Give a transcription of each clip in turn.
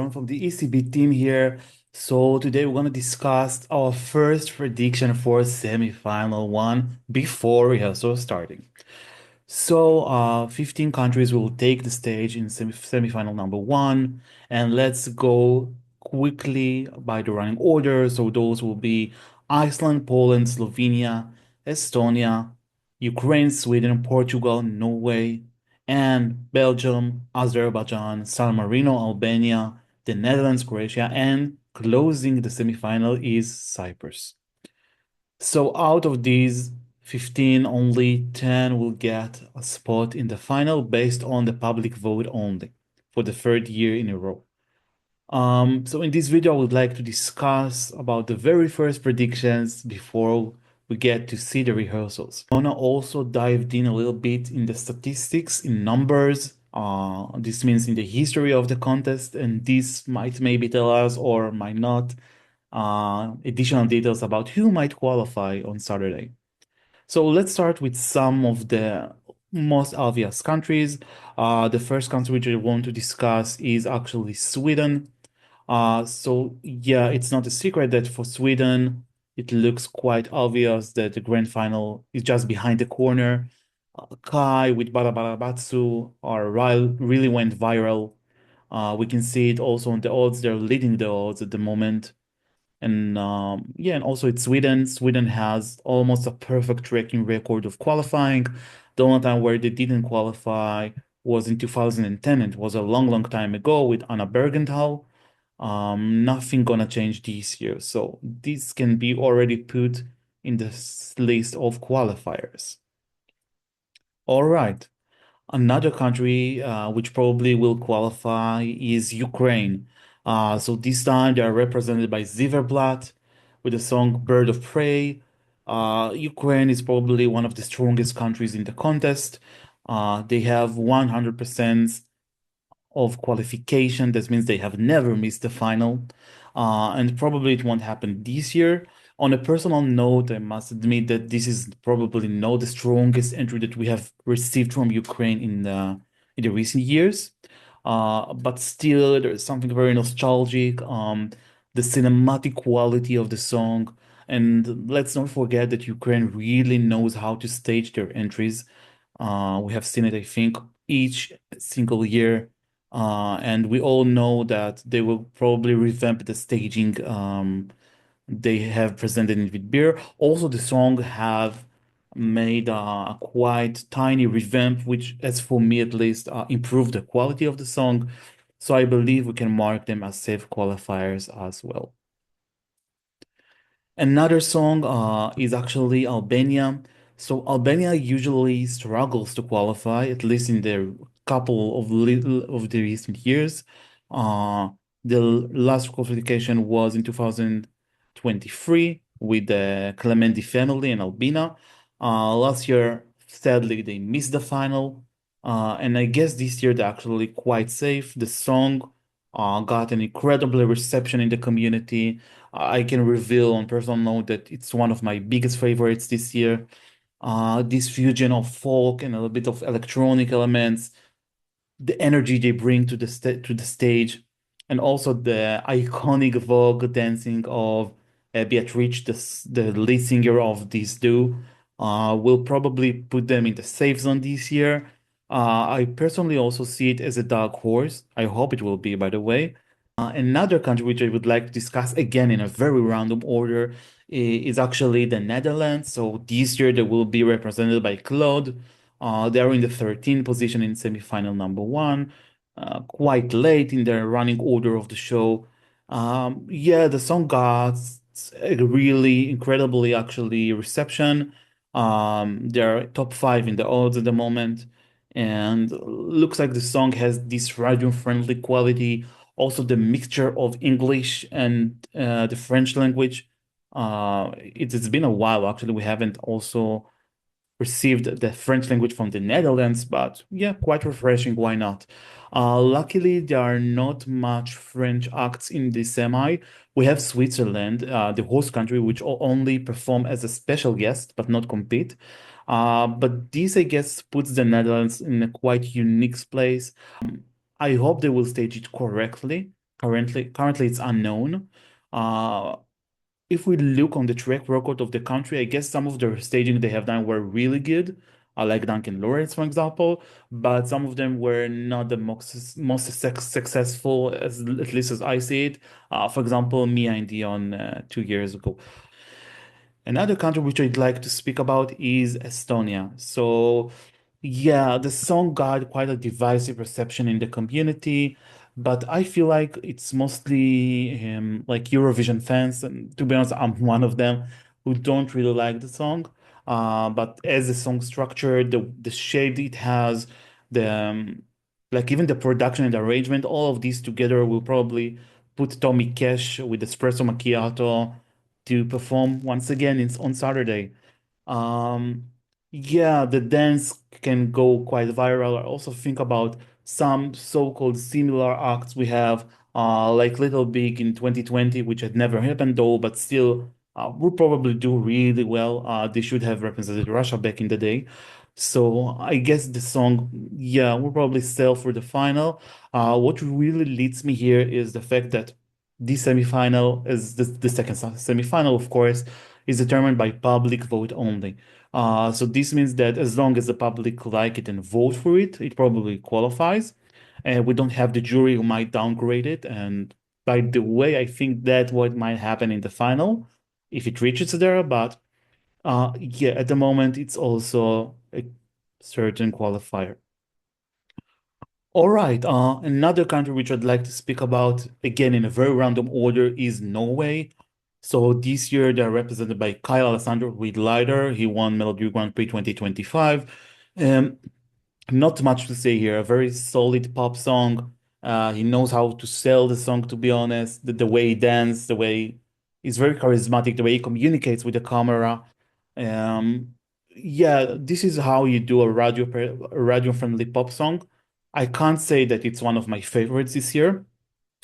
everyone from the ECB team here. So today we're going to discuss our first prediction for semi-final one before rehearsal starting. So 15 countries will take the stage in semi-final number one, and let's go quickly by the running order. So those will be Iceland, Poland, Slovenia, Estonia, Ukraine, Sweden, Portugal, Norway, and Belgium, Azerbaijan, San Marino, Albania, the Netherlands, Croatia, and closing the semi-final is Cyprus. So out of these 15, only 10 will get a spot in the final based on the public vote only for the third year in a row. So in this video, I would like to discuss about the very first predictions before we get to see the rehearsals. I wanna also dive in a little bit in the statistics, in numbers. This means in the history of the contest, and this might maybe tell us or might not additional details about who might qualify on Saturday. So let's start with some of the most obvious countries. The first country which I want to discuss is actually Sweden. So yeah, it's not a secret that for Sweden, it looks quite obvious that the grand final is just behind the corner. Kai with Balabatsu really went viral. We can see it also on the odds. They're leading the odds at the moment. And yeah, and also it's Sweden. Sweden has almost a perfect tracking record of qualifying. The only time where they didn't qualify was in 2010. It was a long, long time ago with Anna Bergenthal. Nothing gonna change this year. So this can be already put in the list of qualifiers. All right. Another country which probably will qualify is Ukraine. So this time they are represented by Ziferblat with the song Bird of Prey. Ukraine is probably one of the strongest countries in the contest. They have 100% of qualification. That means they have never missed the final. And probably it won't happen this year. On a personal note, I must admit that this is probably not the strongest entry that we have received from Ukraine in the recent years. But still, there is something very nostalgic. The cinematic quality of the song. And let's not forget that Ukraine really knows how to stage their entries. We have seen it, I think, each single year. And we all know that they will probably revamp the staging they have presented in Vidbeer. Also, the song have made a quite tiny revamp, which, as for me at least, improved the quality of the song. So I believe we can mark them as safe qualifiers as well. Another song is actually Albania. So Albania usually struggles to qualify, at least in the couple of the recent years. Uh, the last qualification was in 2023 with the Clementi family in Albina. Last year, sadly, they missed the final. And I guess this year they're actually quite safe. The song got an incredible reception in the community. I can reveal on personal note that it's one of my biggest favorites this year. This fusion of folk and a little bit of electronic elements, the energy they bring to the stage, and also the iconic Vogue dancing of Beatrice, the lead singer of this duo, will probably put them in the safe zone this year. I personally also see it as a dark horse. I hope it will be, by the way. Another country which I would like to discuss again in a very random order is actually the Netherlands. So this year they will be represented by Claude. They're in the 13th position in semifinal number one, quite late in the running order of the show. Yeah, the song got a really incredibly actually reception. They're top five in the odds at the moment, and looks like the song has this radio-friendly quality. Also, the mixture of English and the French language. It's been a while actually. We haven't also received the French language from the Netherlands, but yeah, quite refreshing. Why not? Luckily, there are not much French acts in the semi. We have Switzerland, the host country, which only perform as a special guest but not compete. But this, I guess, puts the Netherlands in a quite unique place. I hope they will stage it correctly. Currently it's unknown. Uh, if we look on the track record of the country, I guess some of the staging they have done were really good. I like Duncan Lawrence, for example, but some of them were not the most successful, at least as I see it. For example, Mia and Dion 2 years ago. Another country which I'd like to speak about is Estonia. So, yeah, the song got quite a divisive reception in the community, but I feel like it's mostly like Eurovision fans, and to be honest, I'm one of them who don't really like the song. But as the song structure, the shape it has, the like even the production and the arrangement, all of these together will probably put Tommy Cash with Espresso Macchiato to perform once again on Saturday. Um, yeah, the dance can go quite viral. I also think about some so-called similar acts we have, like Little Big in 2020, which had never happened though, but still will probably do really well. They should have represented Russia back in the day. So I guess the song, yeah, will probably sell for the final. What really leads me here is the fact that this semifinal is the second semifinal, of course, is determined by public vote only. So this means that as long as the public like it and vote for it, it probably qualifies. And we don't have the jury who might downgrade it. And by the way, I think that what might happen in the final if it reaches there. But yeah, at the moment, it's also a certain qualifier. All right. Another country which I'd like to speak about, again in a very random order, is Norway. So this year they're represented by Kyle Alessandro with Lighter. He won Melody Grand Prix 2025. Um, Not much to say here. A very solid pop song. He knows how to sell the song, to be honest. The way he dances, the way he's very charismatic, the way he communicates with the camera. Um, yeah, this is how you do a radio-friendly pop song. I can't say that it's one of my favorites this year,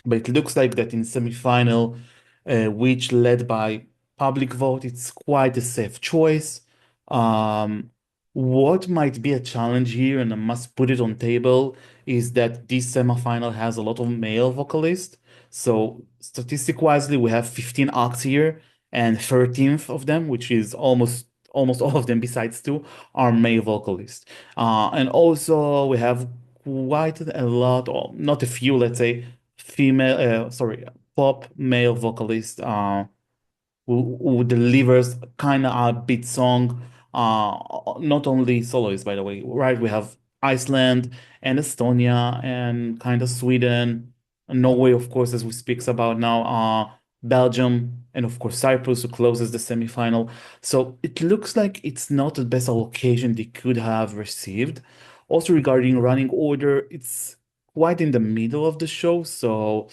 but it looks like that in semifinal, which led by public vote, it's quite a safe choice. Um, what might be a challenge here, and I must put it on table, is that this semifinal has a lot of male vocalists. So statistic wisely, we have 15 acts here, and 13th of them, which is almost all of them besides two, are male vocalists. And also we have quite a lot, or not a few, let's say, pop male vocalist who delivers kind of a beat song. Not only soloists, by the way, right? We have Iceland and Estonia and kind of Sweden, Norway, of course, as we speaks about now, Belgium, and of course Cyprus, who closes the semifinal. So it looks like it's not the best allocation they could have received. Also regarding running order, it's quite in the middle of the show, so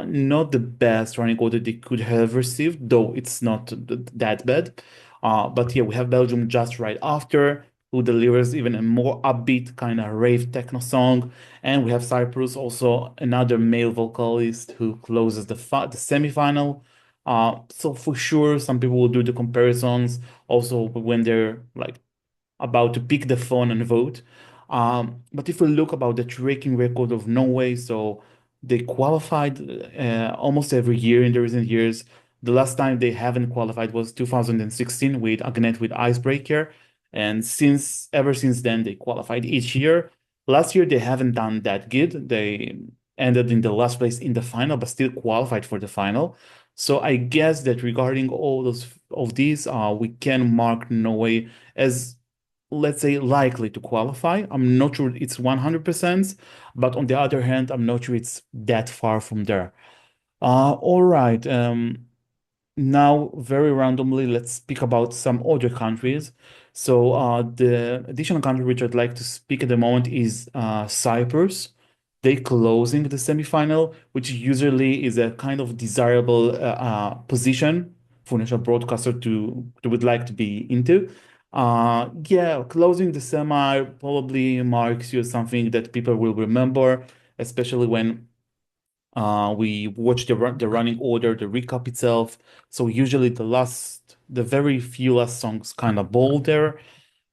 not the best running order they could have received, though it's not that bad. But yeah, we have Belgium just right after, who delivers even a more upbeat kind of rave techno song. And we have Cyprus, also another male vocalist who closes the semifinal. So for sure, some people will do the comparisons also when they're like about to pick the phone and vote. But if we look about the tracking record of Norway, so they qualified almost every year in the recent years. The last time they haven't qualified was 2016 with Agnet with Icebreaker. And ever since then, they qualified each year. Last year, they haven't done that good. They ended in the last place in the final, but still qualified for the final. So I guess that regarding all those of these, we can mark Norway as, let's say, likely to qualify. I'm not sure it's 100%, but on the other hand, I'm not sure it's that far from there. All right. Now, very randomly, let's speak about some other countries. So, the additional country which I'd like to speak at the moment is Cyprus. They closing the semifinal, which usually is a kind of desirable position for a national broadcaster to would like to be into. Yeah, closing the semi probably marks you as something that people will remember, especially when we watch the running order, the recap itself. So usually the very few last songs kind of bold there.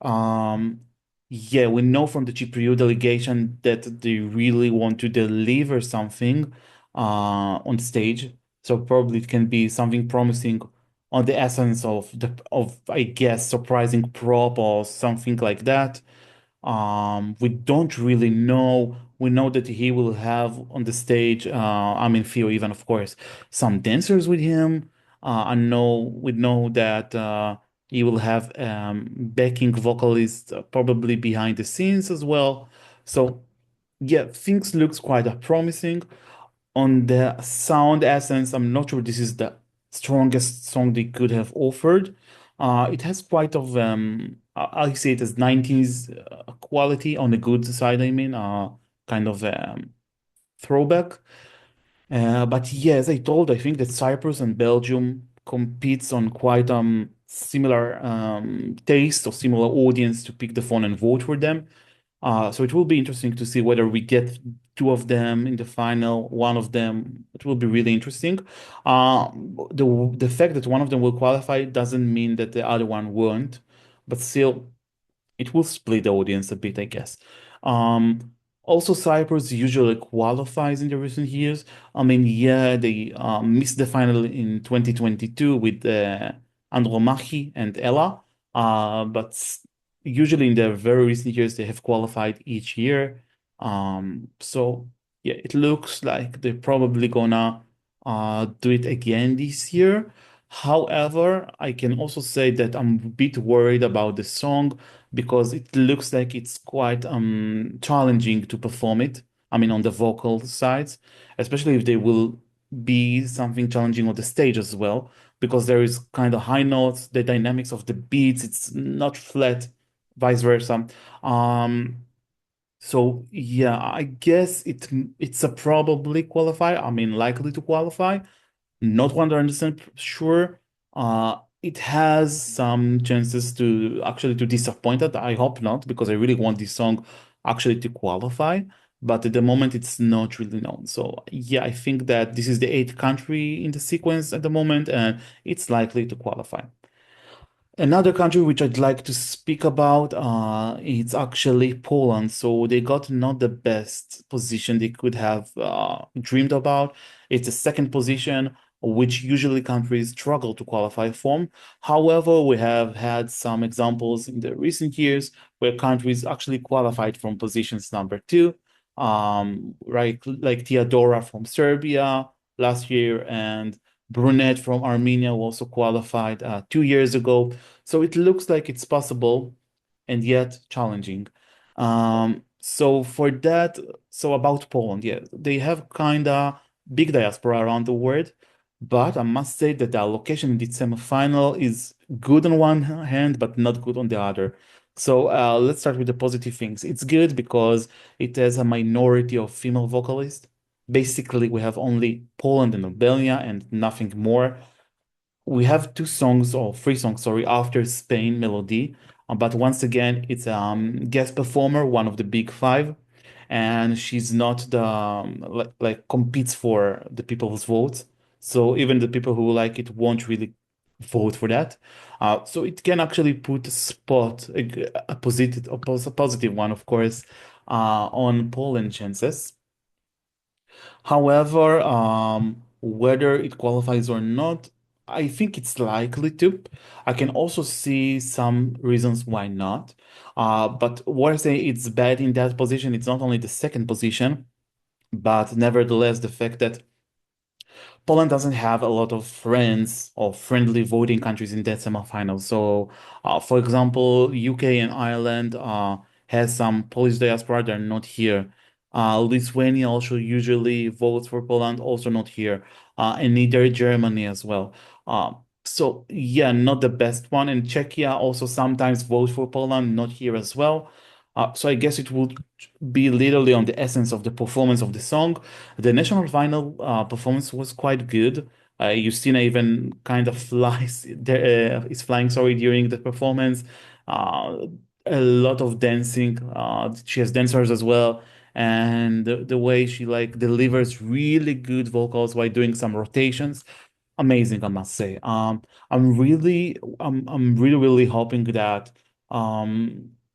Um, yeah, we know from the Cypriot delegation that they really want to deliver something. on stage. So probably it can be something promising on the essence of I guess surprising prop or something like that. We don't really know. We know that he will have on the stage, I mean, Theo Evan, of course, some dancers with him. I know we know that he will have backing vocalists probably behind the scenes as well. So yeah, things looks quite promising. On the sound essence, I'm not sure this is the strongest song they could have offered. It has quite of I say it as 90s quality on the good side, I mean, kind of throwback. But yeah, as I told, I think that Cyprus and Belgium competes on quite similar taste or similar audience to pick the phone and vote for them. So it will be interesting to see whether we get two of them in the final, one of them. It will be really interesting. Uh, the fact that one of them will qualify doesn't mean that the other one won't, but still, it will split the audience a bit, I guess. Um, Also, Cyprus usually qualifies in the recent years. I mean, yeah, they missed the final in 2022 with Andromachi and Ella, but usually in the very recent years they have qualified each year. So yeah, it looks like they're probably gonna do it again this year. However, I can also say that I'm a bit worried about the song because it looks like it's quite challenging to perform it. I mean, on the vocal sides, especially if they will be something challenging on the stage as well, because there is kind of high notes, the dynamics of the beats, it's not flat, vice versa. Um, so yeah, I guess it's a probably qualify. I mean, likely to qualify. Not 100% sure. It has some chances to actually to disappoint it. I hope not, because I really want this song actually to qualify. But at the moment, it's not really known. So yeah, I think that this is the eighth country in the sequence at the moment, and it's likely to qualify. Another country which I'd like to speak about, it's actually Poland. So they got not the best position they could have dreamed about. It's a second position, which usually countries struggle to qualify from. However, we have had some examples in the recent years where countries actually qualified from positions number two, right, like Theodora from Serbia last year and Brunette from Armenia who also qualified 2 years ago. So it looks like it's possible and yet challenging. So for that, so about Poland, yeah, they have kind of big diaspora around the world, but I must say that the allocation in the semifinal is good on one hand, but not good on the other. So let's start with the positive things. It's good because it has a minority of female vocalists. Basically, we have only Poland and Albania and nothing more. We have two songs or three songs, sorry, after Spain Melody. But once again, it's guest performer, one of the big five, and she's not the like competes for the people's votes. So even the people who like it won't really vote for that. So it can actually put a spot, a positive one, of course, on Poland chances. However, whether it qualifies or not, I think it's likely to. I can also see some reasons why not. But what I say it's bad in that position, it's not only the second position, but nevertheless the fact that Poland doesn't have a lot of friends or friendly voting countries in that semifinal. So, for example, UK and Ireland has some Polish diaspora, they're not here. Lithuania also usually votes for Poland, also not here. And neither Germany as well. So yeah, not the best one. And Czechia also sometimes votes for Poland, not here as well. So I guess it would be literally on the essence of the performance of the song. The national final performance was quite good. Justyna even kind of flies there, is flying, sorry, during the performance. Uh, a lot of dancing. She has dancers as well, and the way she like delivers really good vocals while doing some rotations, amazing, I must say. I'm really, really hoping that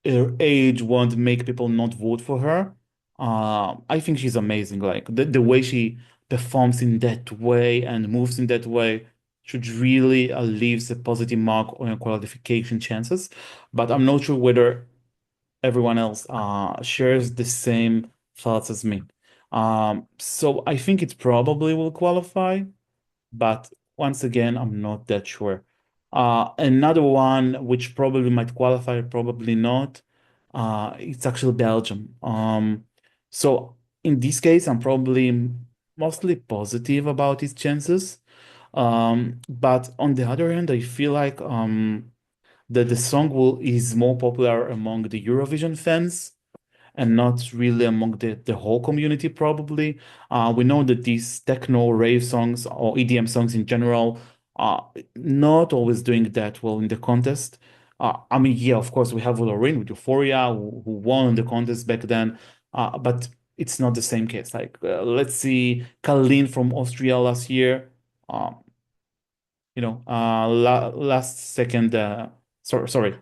her age won't make people not vote for her. I think she's amazing. Like the way she performs in that way and moves in that way should really leaves a positive mark on your qualification chances. But I'm not sure whether everyone else shares the same thoughts as me. So I think it probably will qualify, but once again, I'm not that sure. Another one which probably might qualify, probably not. It's actually Belgium. So in this case, I'm probably mostly positive about his chances. But on the other hand, I feel like that the song will is more popular among the Eurovision fans and not really among the whole community, probably. We know that these techno rave songs or EDM songs in general are not always doing that well in the contest. I mean, yeah, of course, we have Loreen with Euphoria, who won the contest back then, but it's not the same case. Like, let's see, Kalin from Austria last year. Uh, last second,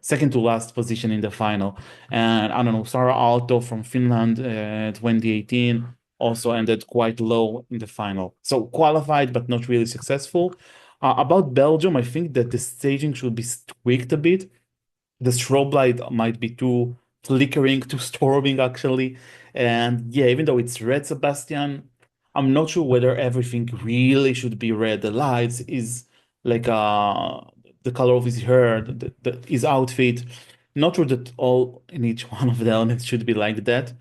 second to last position in the final. And I don't know, Sara Aalto from Finland, 2018, also ended quite low in the final. So qualified, but not really successful. About Belgium, I think that the staging should be tweaked a bit. The strobe light might be too flickering, too storming actually. And yeah, even though it's red Sebastian, I'm not sure whether everything really should be red. The lights is like the color of his hair, his outfit. Not sure that all in each one of the elements should be like that.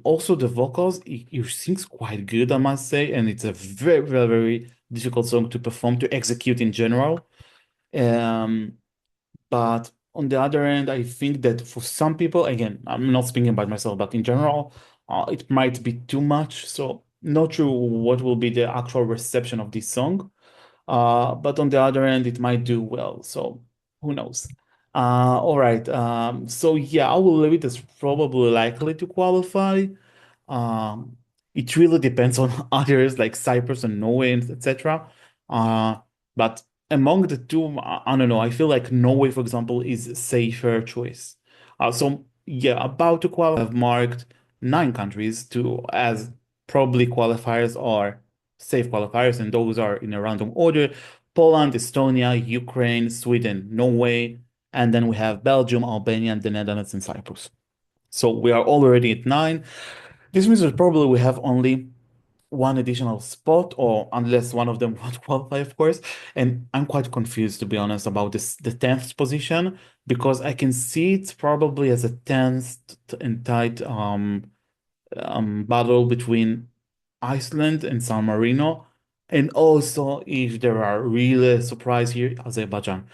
Also the vocals, he sings quite good, I must say, and it's a very, very, very difficult song to perform, to execute in general. Um, but on the other end, I think that for some people, again, I'm not speaking about myself, but in general, it might be too much. So not sure what will be the actual reception of this song. But on the other end, it might do well. So who knows? All right. So yeah, I will leave it as probably likely to qualify. Um, it really depends on others like Cyprus and Norway, etc. But among the two, I don't know. I feel like Norway, for example, is a safer choice. So yeah, about to qualify, I've marked 9 countries to as probably qualifiers or safe qualifiers, and those are in a random order: Poland, Estonia, Ukraine, Sweden, Norway, and then we have Belgium, Albania, the Netherlands, and Cyprus. So we are already at 9. This means that probably we have only one additional spot, or unless one of them won't qualify, of course. And I'm quite confused, to be honest, about the 10th position, because I can see it probably as a 10th and tight battle between Iceland and San Marino, and also if there are really surprise here, Azerbaijan.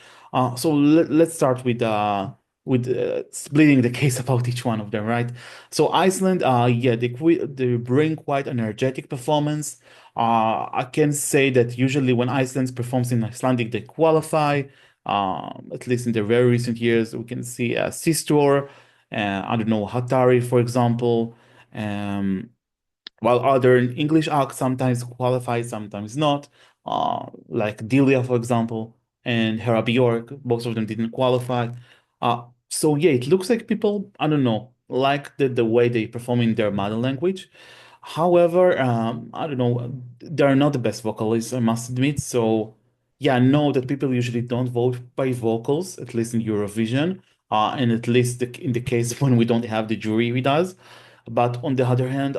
So let's start with splitting the case about each one of them, right? So Iceland, yeah, they bring quite an energetic performance. I can say that usually when Iceland performs in Icelandic, they qualify. At least in the very recent years, we can see Sistor, I don't know, Hatari, for example. Um, while other English acts sometimes qualify, sometimes not, like Delia, for example, and Hera Bjork, both of them didn't qualify. So yeah, it looks like people, I don't know, like the way they perform in their mother language. However, I don't know, they're not the best vocalists, I must admit. So yeah, I know that people usually don't vote by vocals, at least in Eurovision, and at least in the case when we don't have the jury with us. But on the other hand,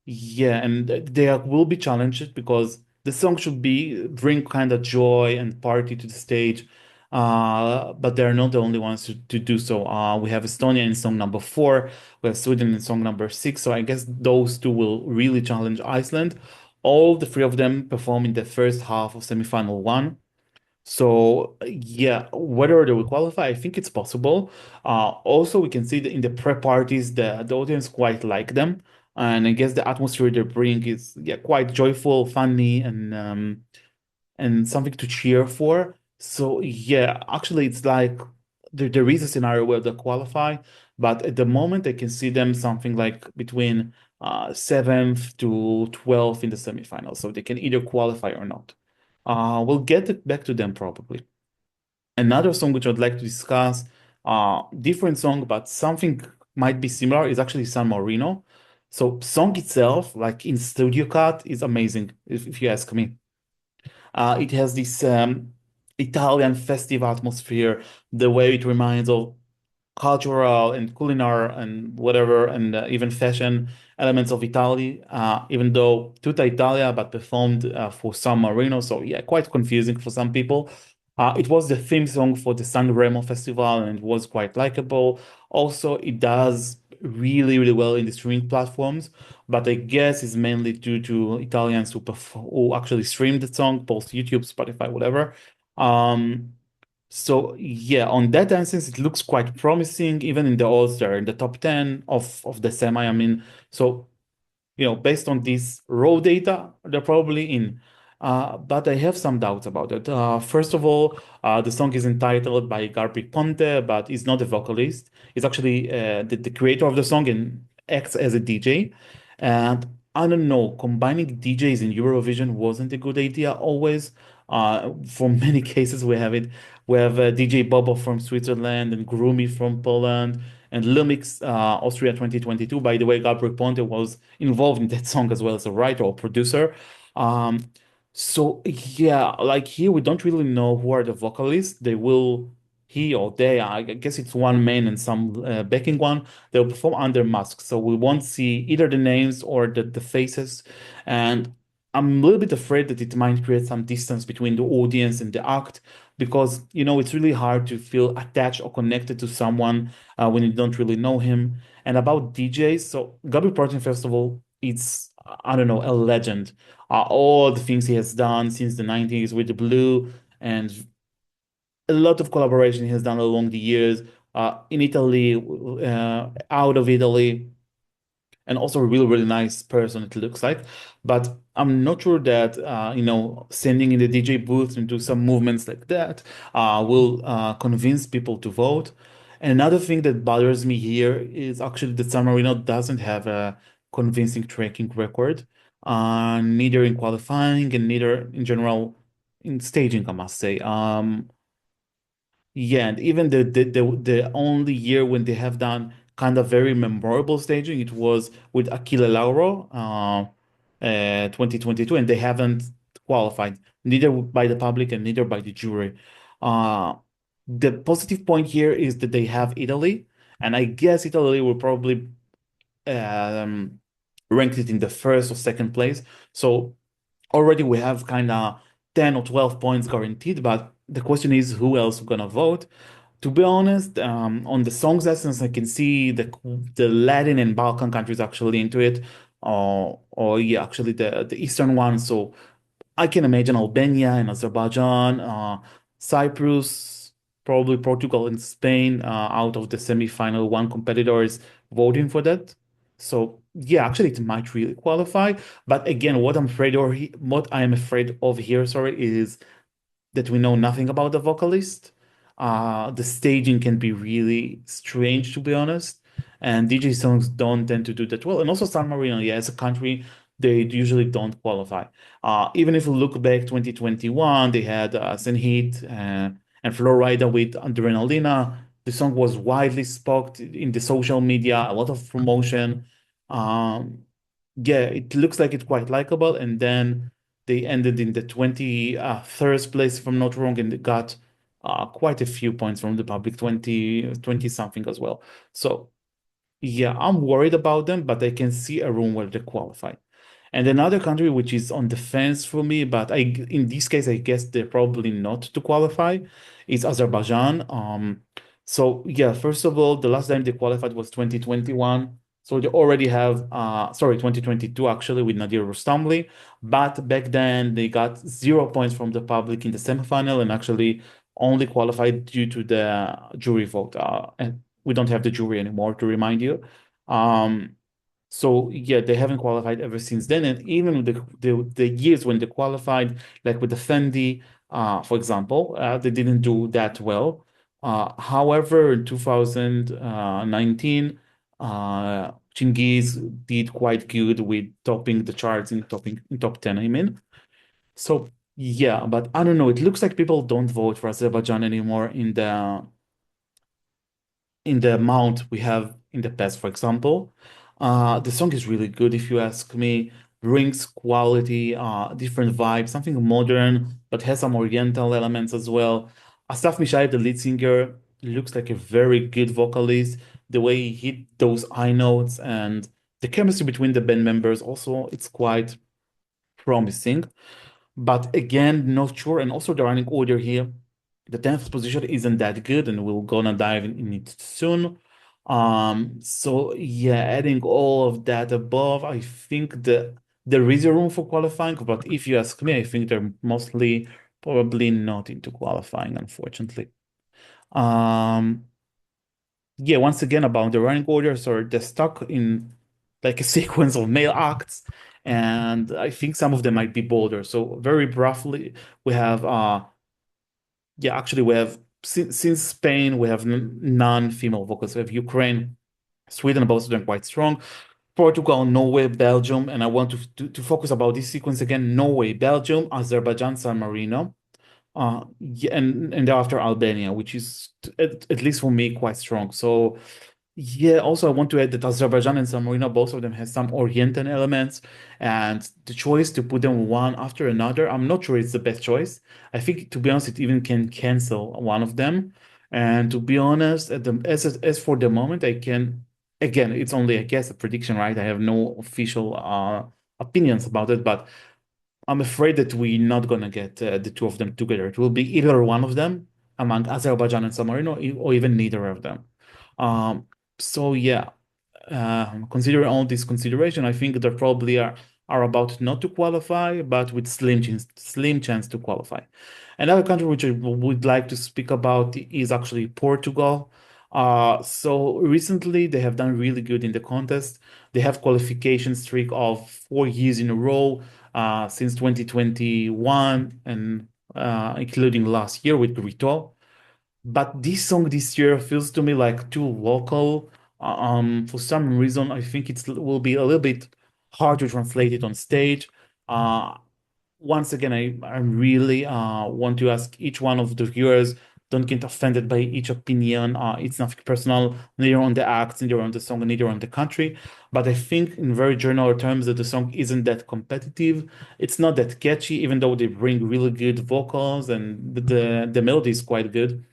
yeah, and they will be challenged because the song should be bring kind of joy and party to the stage. But they're not the only ones to do so. We have Estonia in song number 4, we have Sweden in song number 6. So I guess those two will really challenge Iceland. All the three of them perform in the first half of semifinal 1. So yeah, whether they will qualify, I think it's possible. Also, we can see that in the prep parties, the audience quite like them, and I guess the atmosphere they bring is yeah quite joyful, funny, and something to cheer for. So yeah, actually, it's like there is a scenario where they qualify, but at the moment, I can see them something like between 7th to 12th in the semifinals, so they can either qualify or not. We'll get back to them probably. Another song which I'd like to discuss, different song, but something might be similar, is actually San Marino. So song itself, like in studio cut, is amazing, if you ask me. It has this Italian festive atmosphere, the way it reminds of cultural and culinary and whatever, and even fashion elements of Italy, even though Tutta Italia, but performed for San Marino. So yeah, quite confusing for some people. It was the theme song for the San Remo festival and it was quite likable. Also, it does really, really well in the streaming platforms, but I guess it's mainly due to Italians who actually streamed the song, both YouTube, Spotify, whatever. Um, so yeah, on that instance, it looks quite promising, even in the All-Star, in the top 10 of the semi. I mean, so based on this raw data, they're probably in. But I have some doubts about it. First of all, the song is entitled by Gabry Ponte, but he's not a vocalist. He's actually the creator of the song and acts as a DJ. And I don't know, combining DJs in Eurovision wasn't a good idea always. For many cases, we have it. We have DJ Bobo from Switzerland and Groomy from Poland and Lumix Austria 2022. By the way, Gabry Ponte was involved in that song as well as a writer or producer. Um, so yeah, like here we don't really know who are the vocalists. He or they, I guess it's one man and some backing one. They'll perform under masks, so we won't see either the names or the faces. And I'm a little bit afraid that it might create some distance between the audience and the act because it's really hard to feel attached or connected to someone when you don't really know him. And about DJs, so Gabby Ponte, first of all, it's I don't know, a legend. All the things he has done since the 90s with the Blue and a lot of collaboration he has done along the years in Italy, out of Italy and also a really, really nice person it looks like. But I'm not sure that sending in the DJ booth and do some movements like that will convince people to vote. And another thing that bothers me here is actually that San Marino doesn't have a convincing tracking record, neither in qualifying and neither in general in staging, I must say. Yeah, and even the only year when they have done kind of very memorable staging, it was with Aquila Lauro, 2022, and they haven't qualified, neither by the public and neither by the jury. Uh, the positive point here is that they have Italy, and I guess Italy will probably um, rank it in the first or second place. So already we have kind of 10 or 12 points guaranteed, but the question is who else is gonna vote? To be honest, on the songs essence, I can see the Latin and Balkan countries actually into it, or yeah, actually the Eastern ones. So I can imagine Albania and Azerbaijan, Cyprus, probably Portugal and Spain out of the semi-final one competitors voting for that. So yeah, actually it might really qualify. But again, what I am afraid of here, sorry, is that we know nothing about the vocalist. The staging can be really strange, to be honest. And DJ songs don't tend to do that well. And also San Marino, yeah, as a country, they usually don't qualify. Even if you look back 2021, they had Senhit and Florida with Adrenalina. The song was widely spoken in the social media, a lot of promotion. Um, yeah, it looks like it's quite likable. And then they ended in the 23rd place, if I'm not wrong, and they got quite a few points from the public, 20 something as well. So yeah, I'm worried about them, but I can see a room where they qualify. And another country which is on the fence for me, but in this case, I guess they're probably not to qualify, is Azerbaijan. So yeah, first of all, the last time they qualified was 2021. So they already have, sorry, 2022 actually with Nadir Rustamli. But back then they got 0 points from the public in the semifinal and actually only qualified due to the jury vote. And we don't have the jury anymore, to remind you. Um, so yeah, they haven't qualified ever since then. And even the years when they qualified, like with the Fendi, for example, they didn't do that well. However, in 2019, Chingiz did quite good with topping the charts in top 10, I mean. So yeah, but I don't know. It looks like people don't vote for Azerbaijan anymore in the amount we have in the past, for example. The song is really good if you ask me. Brings quality, different vibes, something modern, but has some oriental elements as well. Asaf Mishaev, the lead singer, looks like a very good vocalist. The way he hit those high notes and the chemistry between the band members also, it's quite promising. But again, not sure. And also the running order here, the 10th position isn't that good, and we're gonna dive in it soon. So yeah, adding all of that above, I think there is a room for qualifying, but if you ask me, I think they're mostly probably not into qualifying, unfortunately. Um, yeah, once again about the running order, so they're stuck in like a sequence of male acts, and I think some of them might be bolder. So very roughly, we have yeah, actually we have since Spain we have non-female vocals. We have Ukraine, Sweden, both of them quite strong. Portugal, Norway, Belgium, and I want to focus about this sequence again. Norway, Belgium, Azerbaijan, San Marino. Yeah, and thereafter Albania, which is at least for me quite strong. So yeah, also I want to add that Azerbaijan and San Marino, both of them has some Oriental elements, and the choice to put them one after another, I'm not sure it's the best choice. I think to be honest, it even can cancel one of them. And to be honest, as for the moment, I can again, it's only I guess a prediction, right? I have no official opinions about it, but I'm afraid that we're not gonna get the two of them together. It will be either one of them among Azerbaijan and San Marino, or even neither of them. Um, so yeah, considering all this consideration, I think they probably are about not to qualify, but with slim chance to qualify. Another country which I would like to speak about is actually Portugal. So recently they have done really good in the contest. They have qualification streak of 4 years in a row since 2021 and including last year with Grito. But this song this year feels to me like too local. For some reason, I think it will be a little bit hard to translate it on stage. Uh, Once again, I really want to ask each one of the viewers, don't get offended by each opinion. It's nothing personal, neither on the acts, neither on the song, neither on the country. But I think in very general terms that the song isn't that competitive. It's not that catchy, even though they bring really good vocals and the melody is quite good.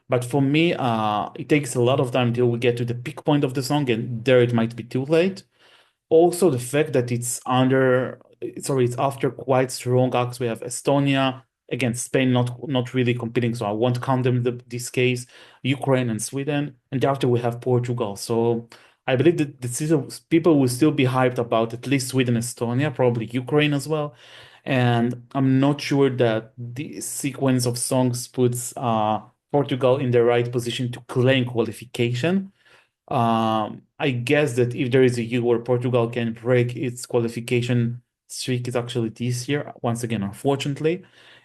But for me, it takes a lot of time till we get to the peak point of the song, and there it might be too late. Also, the fact that it's after quite strong acts. We have Estonia, against Spain, not really competing, so I won't count them in this case, Ukraine and Sweden, and thereafter we have Portugal. So I believe that people will still be hyped about at least Sweden, Estonia, probably Ukraine as well. And I'm not sure that the sequence of songs puts Portugal in the right position to claim qualification. I guess that if there is a year where Portugal can break its qualification streak is actually this year, once again, unfortunately.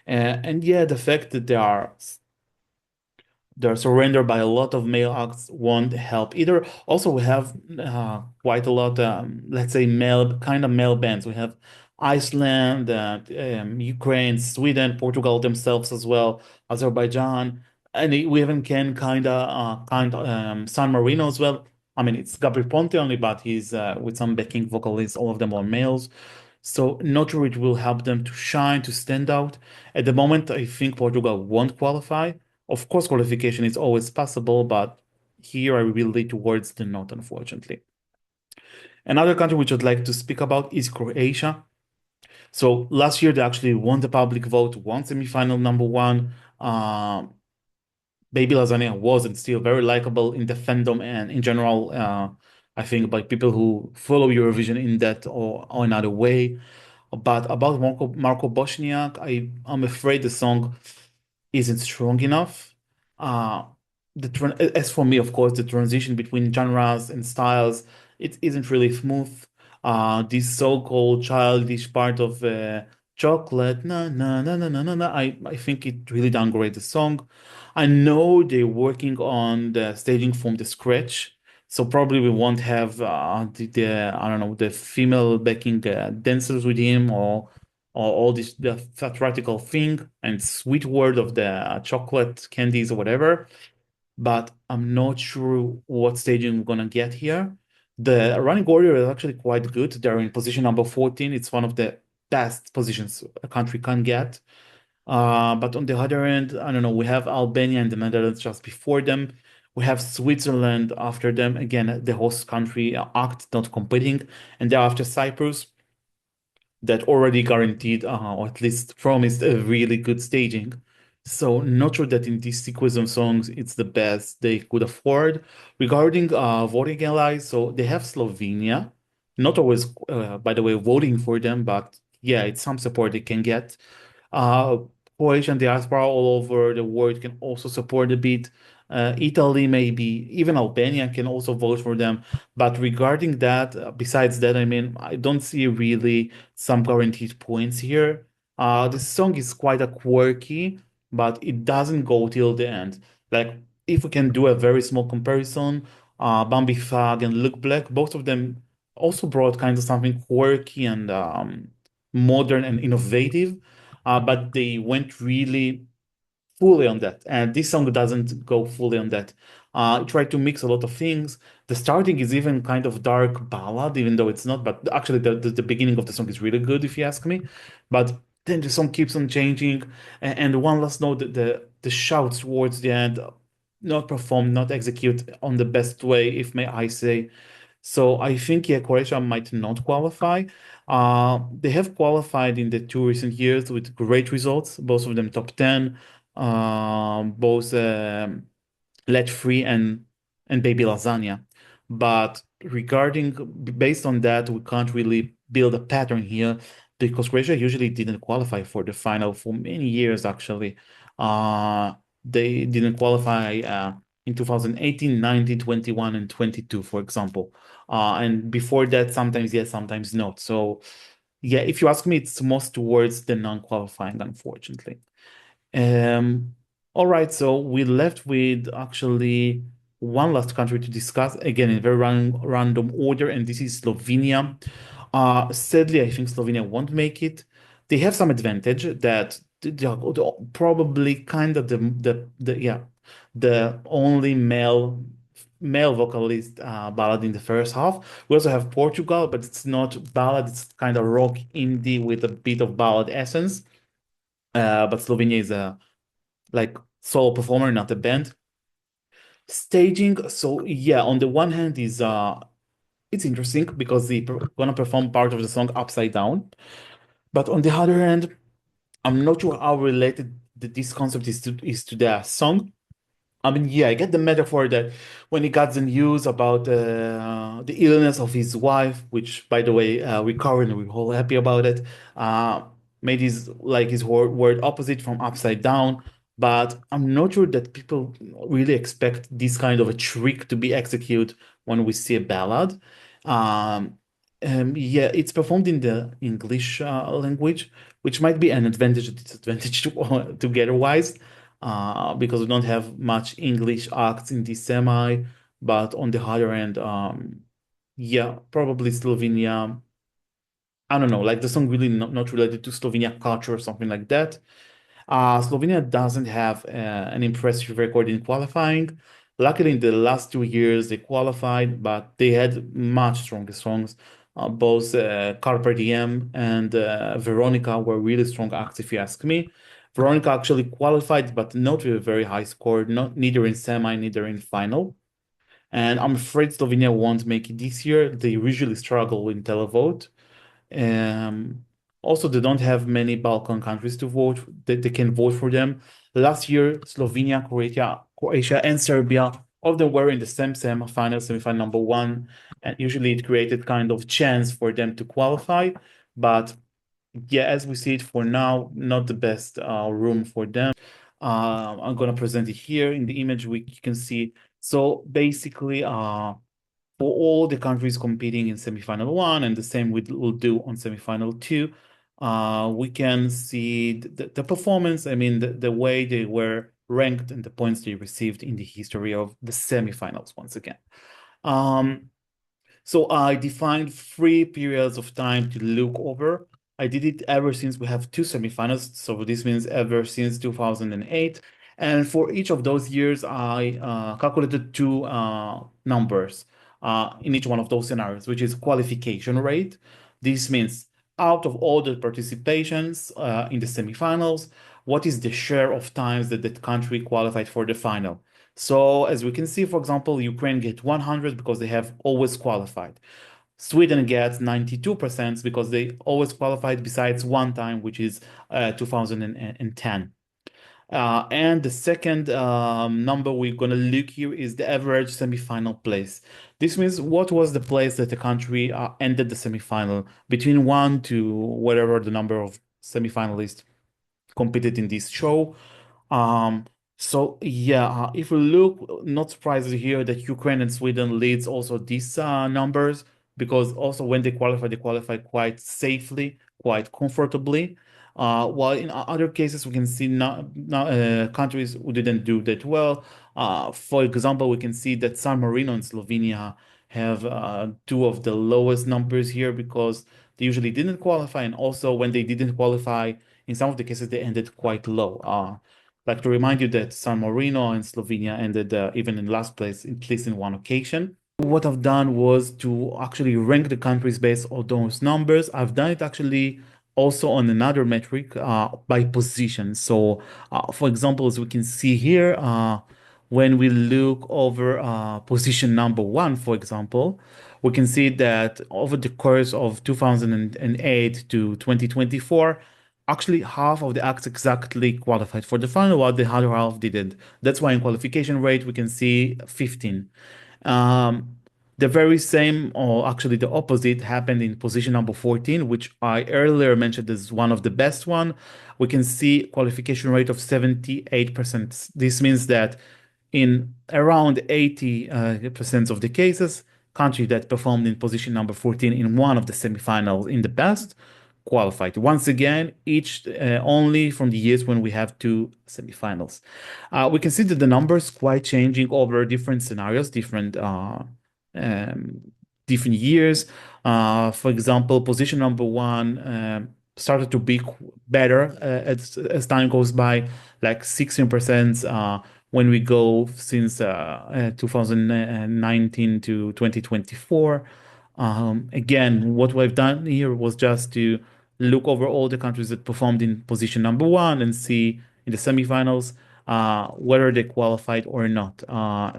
And yeah, the fact that they're surrendered by a lot of male acts won't help either. Also, we have quite a lot, let's say, male bands. We have Iceland, Ukraine, Sweden, Portugal themselves as well, Azerbaijan, and we even can San Marino as well. I mean, it's Gabry Ponte only, but he's with some backing vocalists. All of them are males. So not sure it will help them to shine, to stand out. At the moment, I think Portugal won't qualify. Of course, qualification is always possible, but here I will lead towards the not, unfortunately. Another country which I'd like to speak about is Croatia. So last year they actually won the public vote, won semifinal number one. Baby Lasagna was and still very likable in the fandom and in general, I think by people who follow Eurovision in that or another way. But about Marko Bosniak, I'm afraid the song isn't strong enough. Uh, as for me, of course, the transition between genres and styles, it isn't really smooth. This so-called childish part of chocolate, na na na na na na, na, I think it really downgrades the song. I know they're working on the staging from the scratch, so probably we won't have the I don't know the female backing dancers with him or all this the theatrical thing and sweet word of the chocolate candies or whatever. But I'm not sure what staging we're gonna get here. The running order is actually quite good. They're in position number 14. It's one of the best positions a country can get. But on the other end, I don't know, we have Albania and the Netherlands just before them. We have Switzerland after them. Again, the host country act not competing. And thereafter Cyprus that already guaranteed or at least promised a really good staging. So not sure that in this sequence of songs it's the best they could afford. Regarding voting allies, so they have Slovenia, not always, by the way, voting for them, but yeah, it's some support they can get. Uh, Croatian diaspora all over the world can also support a bit. Italy, maybe even Albania can also vote for them. But regarding that, besides that, I mean, I don't see really some guaranteed points here. The song is quite a quirky, but it doesn't go till the end. Like, if we can do a very small comparison, Bambi Fag and Look Black, both of them also brought kind of something quirky and modern and innovative, but they went really fully on that. And this song doesn't go fully on that. It tried to mix a lot of things. The starting is even kind of dark ballad, even though it's not, but actually the beginning of the song is really good, if you ask me. But then the song keeps on changing. And one last note, the shouts towards the end, not performed, not execute on the best way, if may I say. So I think, yeah, Croatia might not qualify. They have qualified in the two recent years with great results, both of them top 10, both Let Free and Baby Lasagna. But regarding, based on that, we can't really build a pattern here because Croatia usually didn't qualify for the final for many years, actually. Uh, they didn't qualify in 2018, 19, 21, and 22, for example. And before that, sometimes yes, sometimes not. So, yeah, if you ask me, it's most towards the non-qualifying, unfortunately. Um, all right, so we left with actually one last country to discuss, again in very random order, and this is Slovenia. Sadly, I think Slovenia won't make it. They have some advantage that they are probably kind of the only male vocalist ballad in the first half. We also have Portugal, but it's not ballad, it's kind of rock indie with a bit of ballad essence. But Slovenia is a like solo performer, not a band. Staging, so yeah, on the one hand is it's interesting because they gonna perform part of the song upside down. But on the other hand, I'm not sure how related this concept is to the song. I mean, yeah, I get the metaphor that when he got the news about the illness of his wife, which, by the way, recovered and we're all happy about it, uh, made his like his word opposite from upside down. But I'm not sure that people really expect this kind of a trick to be executed when we see a ballad. Um, yeah, it's performed in the English language, which might be an advantage and disadvantage together wise because we don't have much English acts in this semi. But on the other end, yeah, probably Slovenia. I don't know, like the song really not related to Slovenia culture or something like that. Slovenia doesn't have an impressive record in qualifying. Luckily, in the last 2 years, they qualified, but they had much stronger songs. Both Carpe Diem and Veronica were really strong acts, if you ask me. Veronica actually qualified, but not with a very high score, not neither in semi, neither in final. And I'm afraid Slovenia won't make it this year. They usually struggle in televote. Um, Also, they don't have many Balkan countries to vote that they can vote for them. Last year, Slovenia, Croatia, and Serbia, all of them were in the same semifinal number one, and usually it created kind of chance for them to qualify. But yeah, as we see it for now, not the best room for them. I'm gonna present it here in the image. You can see. So basically, for all the countries competing in semifinal one, and the same we'll do on semifinal two, we can see the performance. I mean, the way they were ranked and the points they received in the history of the semifinals once again. Um, so I defined 3 periods of time to look over. I did it ever since we have two semifinals, so this means ever since 2008. And for each of those years, I calculated two numbers. in each one of those scenarios, which is qualification rate. This means out of all the participations in the semifinals, what is the share of times that that country qualified for the final? So as we can see, for example, Ukraine get 100 because they have always qualified. Sweden gets 92% because they always qualified besides one time, which is 2010. And the second number we're going to look here is the average semifinal place. This means what was the place that the country ended the semifinal between one to whatever the number of semifinalists competed in this show. Um, so yeah, if we look, not surprised to hear that Ukraine and Sweden leads also these numbers because also when they qualify quite safely, quite comfortably. While in other cases we can see countries who didn't do that well. For example, we can see that San Marino and Slovenia have two of the lowest numbers here because they usually didn't qualify, and also when they didn't qualify, in some of the cases they ended quite low. Like to remind you that San Marino and Slovenia ended even in last place, at least in one occasion. What I've done was to actually rank the countries based on those numbers. I've done it actually also on another metric by position. So, for example, as we can see here, when we look over position number one, for example, we can see that over the course of 2008 to 2024, actually half of the acts exactly qualified for the final, while the other half didn't. That's why in qualification rate, we can see 15. Um, the very same, or actually the opposite, happened in position number 14, which I earlier mentioned as one of the best one. We can see qualification rate of 78%. This means that in around 80% of the cases, country that performed in position number 14 in one of the semifinals in the past qualified. Once again, each only from the years when we have two semifinals. We can see that the numbers quite changing over different scenarios, um, different years. For example, position number one started to be better as time goes by, like 16% when we go since 2019 to 2024. Again, what we've done here was just to look over all the countries that performed in position number one and see in the semifinals whether they qualified or not.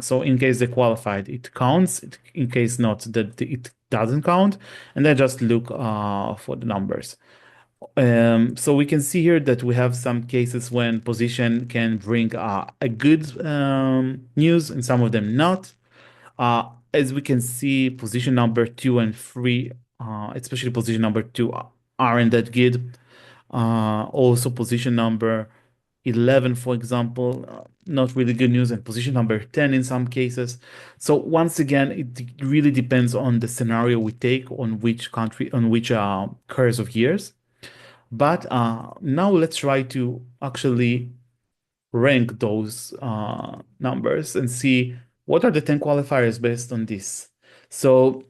So in case they qualified, it counts. In case not, that it doesn't count. And then just look for the numbers. So we can see here that we have some cases when position can bring a good news and some of them not. As we can see, position number two and three, especially position number two, aren't that good. Also, position number 11, for example, not really good news, and position number 10 in some cases. So once again, it really depends on the scenario we take, on which country, on which course of years. But now let's try to actually rank those numbers and see what are the 10 qualifiers based on this. So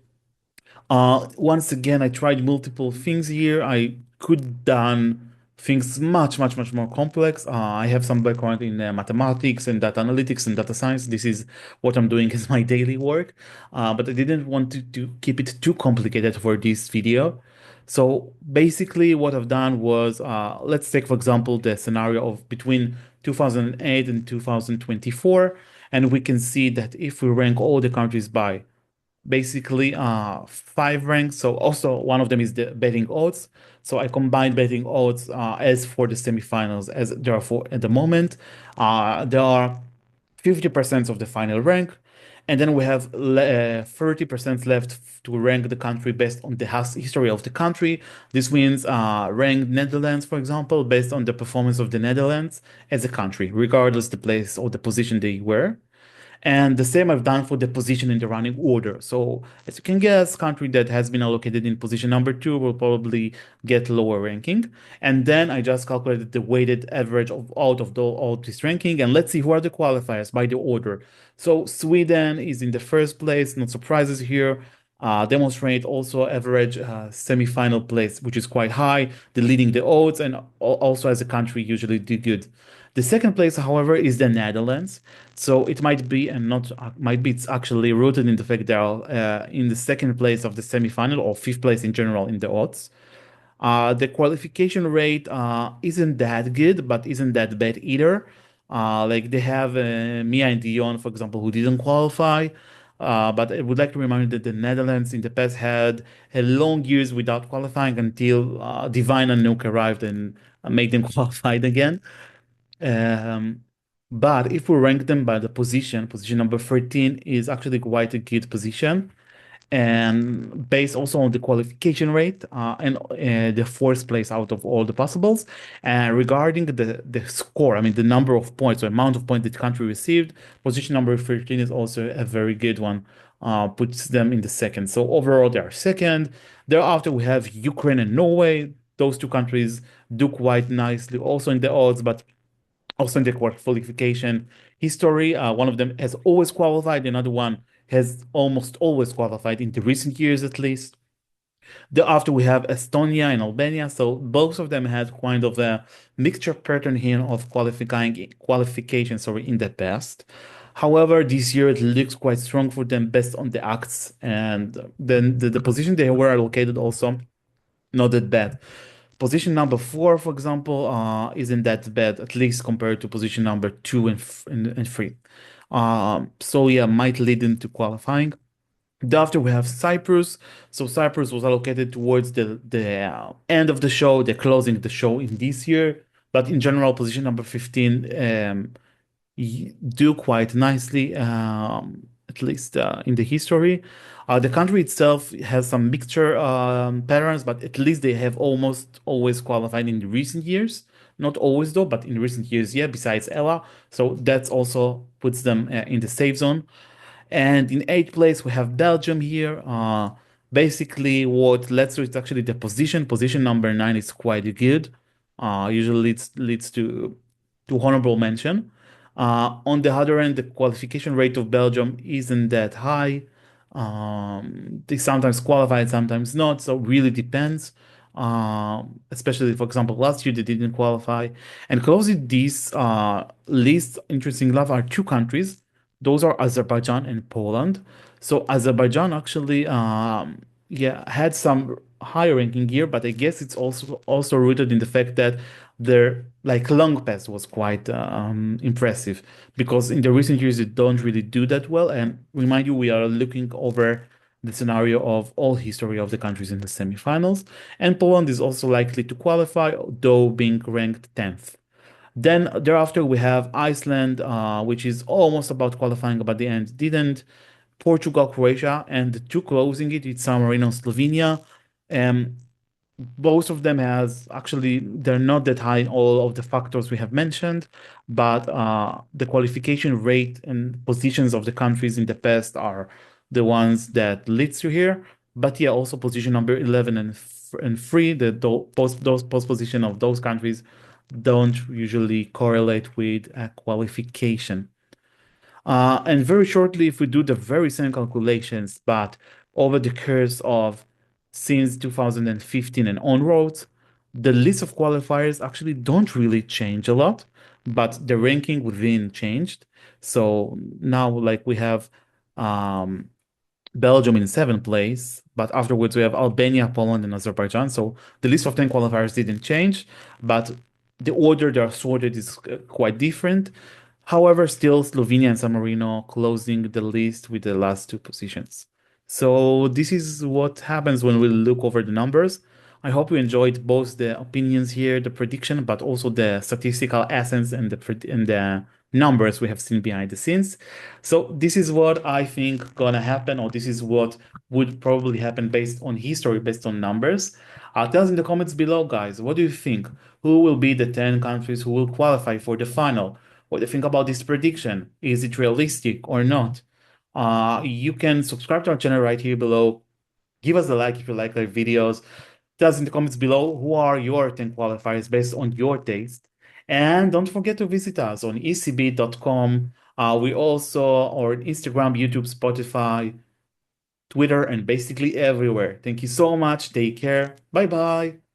once again, I tried multiple things here. I could done things much more complex. I have some background in mathematics and data analytics and data science. This is what I'm doing as my daily work. But I didn't want to keep it too complicated for this video. So basically what I've done was, let's take, for example, the scenario of between 2008 and 2024. And we can see that if we rank all the countries by basically five ranks. So also one of them is the betting odds. So I combined betting odds as for the semifinals as there are for at the moment. There are 50% of the final rank. And then we have 30% left to rank the country based on the history of the country. This means rank Netherlands, for example, based on the performance of the Netherlands as a country, regardless the place or the position they were. And the same I've done for the position in the running order. So as you can guess, country that has been allocated in position number two will probably get lower ranking. And then I just calculated the weighted average of all this ranking. And let's see who are the qualifiers by the order. So Sweden is in the first place, no surprises here. Demonstrate also average semi-final place, which is quite high, the leading the odds, and also as a country usually do good. The second place, however, is the Netherlands. So it might be, and not might be, it's actually rooted in the fact they are in the second place of the semifinal or fifth place in general in the odds. The qualification rate isn't that good, but isn't that bad either. Like they have Mia and Dion, for example, who didn't qualify. But I would like to remind you that the Netherlands in the past had a long years without qualifying until Divine and Nuke arrived and made them qualified again. Um, but if we rank them by the position number 13 is actually quite a good position. And based also on the qualification rate and the fourth place out of all the possibles. And regarding the score, I mean, the number of points or amount of points that the country received, position number 13 is also a very good one, puts them in the second. So overall, they are second. Thereafter, we have Ukraine and Norway. Those two countries do quite nicely also in the odds, but also in the qualification history. One of them has always qualified, another one has almost always qualified in the recent years at least. Thereafter, we have Estonia and Albania. So both of them had kind of a mixture pattern here of qualification, sorry, in the past. However, this year it looks quite strong for them based on the acts and then the position they were allocated also not that bad. Position number four, for example, isn't that bad, at least compared to position number two and three. So yeah, might lead into qualifying. After we have Cyprus. So Cyprus was allocated towards the end of the show, the closing the show in this year. But in general, position number 15 do quite nicely, at least in the history. The country itself has some mixture patterns, but at least they have almost always qualified in the recent years. Not always though, but in recent years, yeah, besides Ella. So that's also puts them in the safe zone. And in eighth place, we have Belgium here. Basically, what led to it's actually the position. Position number 9 is quite good. Usually leads to honorable mention. On the other end, the qualification rate of Belgium isn't that high. They sometimes qualified, sometimes not. So really depends. Especially, for example, last year they didn't qualify. And closing this list, interesting enough, are two countries. Those are Azerbaijan and Poland. So Azerbaijan actually, yeah, had some high ranking here, but I guess it's also rooted in the fact that their like long pass was quite impressive because in the recent years they don't really do that well. And remind you, we are looking over the scenario of all history of the countries in the semifinals, and Poland is also likely to qualify, though being ranked 10th. Then thereafter we have Iceland, which is almost about qualifying, but the end didn't. Portugal, Croatia, and the two closing it, it's San Marino, Slovenia. Um, Both of them has actually they're not that high in all of the factors we have mentioned, but the qualification rate and positions of the countries in the past are the ones that leads to here. But yeah, also position number 11 and 3, those post position of those countries don't usually correlate with a qualification. And very shortly, if we do the very same calculations, but over the course of since 2015 and onwards, the list of qualifiers actually don't really change a lot, but the ranking within changed. So now, like we have Belgium in seventh place, but afterwards we have Albania, Poland, and Azerbaijan. So the list of 10 qualifiers didn't change, but the order they are sorted is quite different. However, still Slovenia and San Marino closing the list with the last two positions. So this is what happens when we look over the numbers. I hope you enjoyed both the opinions here, the prediction, but also the statistical essence and the numbers we have seen behind the scenes. So this is what I think gonna happen, or this is what would probably happen based on history, based on numbers. Tell us in the comments below, guys, what do you think? Who will be the 10 countries who will qualify for the final? What do you think about this prediction? Is it realistic or not? You can subscribe to our channel right here below. Give us a like if you like our videos. Tell us in the comments below who are your 10 qualifiers based on your taste. And don't forget to visit us on ecb.com. We also on Instagram, YouTube, Spotify, Twitter, and basically everywhere. Thank you so much. Take care. Bye bye.